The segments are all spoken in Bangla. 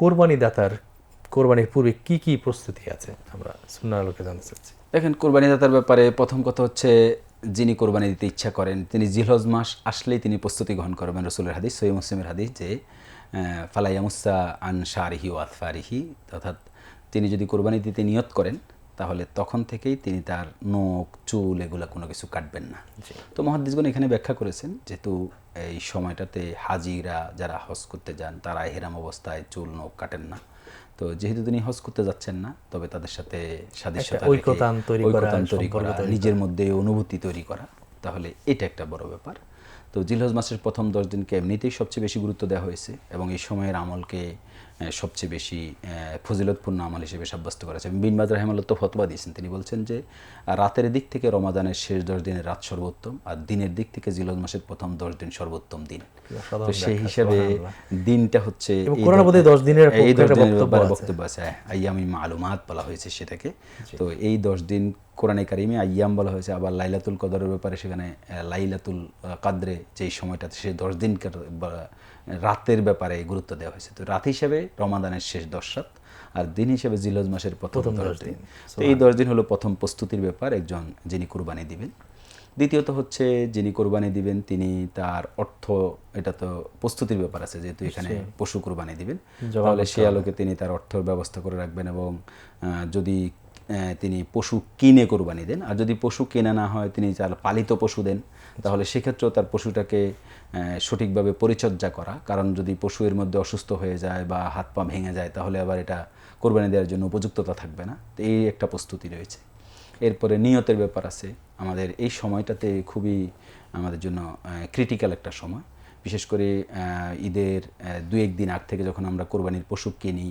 কোরবানি দাতার কোরবানির পূর্বে কি কি প্রস্তুতি আছে আমরা সুন্নাহর আলোকে জানতে চাচ্ছি। দেখেন, কোরবানি দাতার ব্যাপারে প্রথম কথা হচ্ছে, যিনি কোরবানি দিতে ইচ্ছা করেন তিনি জিলহজ মাস আসলেই তিনি প্রস্তুতি গ্রহণ করবেন। রসুলের হাদিস, সহিহ মুসলিমের হাদিস, যে ফালাইয়ামুসা আন শারিহি ও আতফারিহি, অর্থাৎ তিনি যদি কোরবানি দিতে নিয়ত করেন তাহলে তখন থেকেই তিনি তার নখ চুল এগুলো কোনো কিছু কাটবেন না। তো মুহাদ্দিসগণ এখানে ব্যাখ্যা করেছেন, যেহেতু এই সময়টাতে হাজিরা যারা হজ করতে যান তারা হেরাম অবস্থায় চুল নখ কাটেন না, তো যেহেতু তিনি হজ করতে যাচ্ছেন না, তবে তাদের সাথে সাদৃশ্যতা রেখে ঐকতান তৈরি করা, নিজের মধ্যে অনুভূতি তৈরি করা, তাহলে এটা একটা বড় ব্যাপার। তো জিলহজ মাসের প্রথম 10 দিনকে এমনিতেই সবচেয়ে বেশি গুরুত্ব দেওয়া হয়েছে এবং এই সময়ের আমলকে সবচেয়ে বেশি ফজিলতপূর্ণ আমল হিসেবে সাব্যস্ত করেছে। বিন বাজ রাহিমাহুল্লাহ তো ফতোয়া দিয়েছেন, তিনি বলছেন যে রাতের দিক থেকে রমাদানের শেষ 10 দিনের রাত সর্বোত্তম, আর দিনের দিক থেকে জিলহজ মাসের প্রথম 10 দিন সর্বোত্তম দিন। তো সেই হিসাবে দিনটা হচ্ছে এই 10 দিনের বক্তব্য আছে, আইয়ামি মালুমাত বলা হয়েছে সেটাকে। তো এই 10 দিন কোরআনে কারিমে আইয়াম বলা হয়েছে। আবার লাইলাতুল কদরের ব্যাপারে সেখানে লাইলাতুল কাদরে যেই সময়টাতে সে 10 দিন রাতের ব্যাপারে গুরুত্ব দেওয়া হয়েছে। তো রাত হিসেবে রমাদানের শেষ 10 রাত, আর দিন হিসেবে জিলহজ মাসের প্রথম 10 দিন। তো এই 10 দিন হলো প্রথম প্রস্তুতির ব্যাপার একজন যিনি কুরবানি দিবেন। দ্বিতীয়ত হচ্ছে, যিনি কোরবানি দিবেন তিনি তার অর্থ, এটা তো প্রস্তুতির ব্যাপার আছে, যেহেতু এখানে পশু কোরবানি দিবেন, তাহলে সেই আলোকে তিনি তার অর্থ ব্যবস্থা করে রাখবেন। এবং যদি তিনি পশু কিনে কোরবানি দেন, আর যদি পশু কেনা না হয় তিনি তার পালিত পশু দেন, তাহলে সেক্ষেত্রেও তার পশুটাকে সঠিকভাবে পরিচর্যা করা, কারণ যদি পশু এর মধ্যে অসুস্থ হয়ে যায় বা হাত পা ভেঙে যায় তাহলে আবার এটা কোরবানি দেওয়ার জন্য উপযুক্ততা থাকবে না। তো এই একটা প্রস্তুতি রয়েছে। এরপরে নিয়তের ব্যাপার আছে। আমাদের এই সময়টাতে খুবই আমাদের জন্য ক্রিটিক্যাল একটা সময়, বিশেষ করে ঈদের 2-1 দিন আগ থেকে যখন আমরা কোরবানির পশু কিনি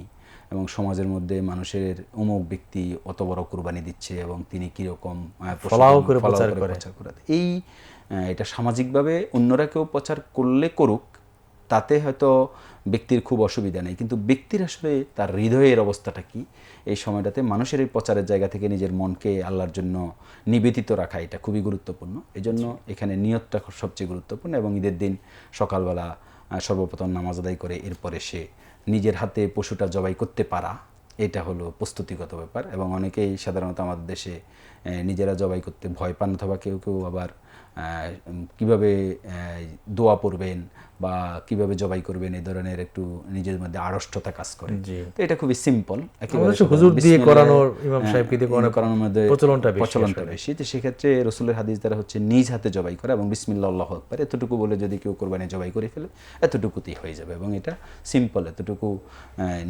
এবং সমাজের মধ্যে মানুষের অমুক ব্যক্তি অত বড় কোরবানি দিচ্ছে এবং তিনি কীরকম প্রচার করে, এই এটা সামাজিকভাবে অন্যরা কেউ প্রচার করলে করুক, তাতে হয়তো ব্যক্তির খুব অসুবিধা নেই, কিন্তু ব্যক্তির আসলে তার হৃদয়ের অবস্থাটা কি, এই সময়টাতে মানুষের এই প্রচারের জায়গা থেকে নিজের মনকে আল্লাহর জন্য নিবেদিত রাখা এটা খুবই গুরুত্বপূর্ণ। এজন্য এখানে নিয়তটা সবচেয়ে গুরুত্বপূর্ণ। এবং ঈদের দিন সকালবেলা সর্বপ্রথম নামাজ আদায় করে এরপরে সে নিজের হাতে পশুটা জবাই করতে পারা, এটা হলো প্রস্তুতিগত ব্যাপার। এবং অনেকেই সাধারণত আমাদের দেশে নিজেরা জবাই করতে ভয় পান, অথবা কেউ কেউ আবার কিভাবে দোয়া পড়বেন বা কিভাবে জবাই করবেন এই ধরনের একটু নিজের মধ্যে আড়ষ্টতা কাজ করে। তো এটা খুবই সিম্পল, একেবারে হুজুর দিয়ে করানোর, ইমাম সাহেবকে দিয়ে করানোর মধ্যে প্রচলনটা বেশি। তো সেক্ষেত্রে রসুলের হাদিস দ্বারা হচ্ছে নিজ হাতে জবাই করা এবং বিসমিল্লাহ আল্লাহু আকবার এতটুকু বলে যদি কেউ কোরবানি জবাই করে ফেলে এতটুকুতেই হয়ে যাবে। এবং এটা সিম্পল, এতটুকু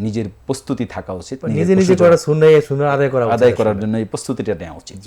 নিজের প্রস্তুতি থাকা উচিত, নিজে করা সুন্নাহ আদায় করার জন্য এই প্রস্তুতিটা নেওয়া উচিত।